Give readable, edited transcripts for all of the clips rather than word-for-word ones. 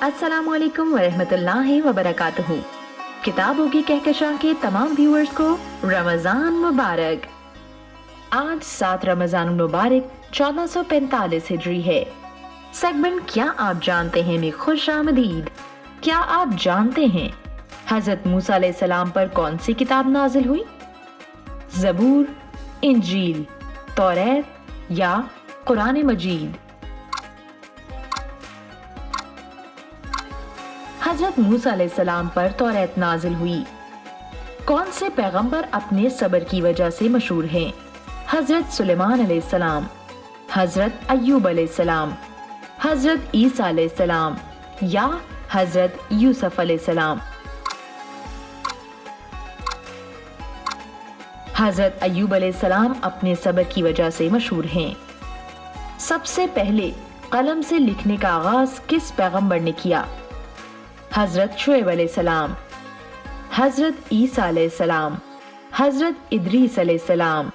अस्सलाम वालेकुम वरहमतुल्लाहि वबरकातुहू। किताबों की कहकशां के तमाम व्यूअर्स को रमजान मुबारक। आज 7 रमजान मुबारक 1445 हिजरी है। सेगमेंट क्या आप जानते हैं में खुश आमदीद। क्या आप जानते हैं हजरत मूसा अलैहिस्सलाम पर कौन सी किताब नाजिल हुई? ज़बूर, इंजील, तौरात या कुरान मजीद? हजरत मूसा अलैहिस्सलाम पर तौरात नाजिल हुई। कौन से पैगंबर अपने सब्र की वजह से मशहूर हैं? हजरत सुलेमान अलैहिस्सलाम, हजरत अय्यूब अलैहिस्सलाम, हजरत ईसा अलैहिस्सलाम या हजरत यूसुफ अलैहिस्सलाम? हजरत अय्यूब अलैहिस्सलाम अपने सब्र की वजह से मशहूर हैं। सबसे पहले कलम से लिखने का आगाज किस पैगंबर ने किया? हजरत शुएब अलैहिस्सलाम, हजरत ईसा अलैहिस्सलाम, हजरत इदरीस अलैहिस्सलाम,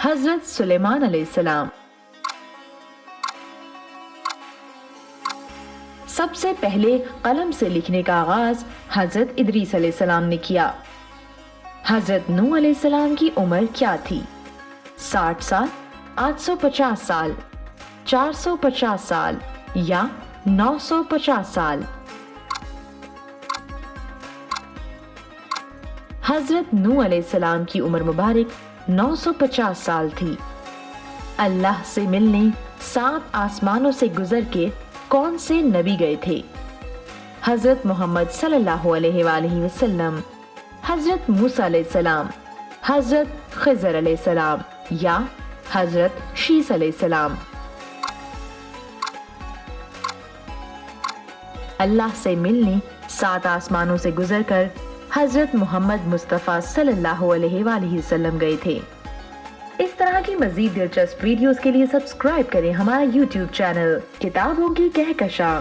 हजरत सुलेमान अलैहिस्सलाम? सबसे पहले कलम से लिखने का आगाज हजरत इदरीस अलैहिस्सलाम ने किया। हजरत नूह अलैहिस्सलाम की उम्र क्या थी? 60 साल, 850 साल, 450 साल या 950 साल? हजरत नूह अलैहिस्सलाम की उम्र मुबारक 950 साल थी। अल्लाह से मिलने 7 आसमानों से गुजर के कौन से नबी गए थे? हजरत मोहम्मद सल्लल्लाहु अलैहि वसल्लम, हजरत मूसा अलैहिस्सलाम, हजरत खिज़र अलैहिस्सलाम या हजरत शीस अलैहिस्सलाम? अल्लाह से मिलने 7 आसमानों से गुजरकर हजरत मोहम्मद मुस्तफ़ा सल्लल्लाहु अलैहि वसल्लम गए थे। इस तरह की मजीद दिलचस्प वीडियोस के लिए सब्सक्राइब करें हमारा YouTube चैनल किताबों की कहकशां।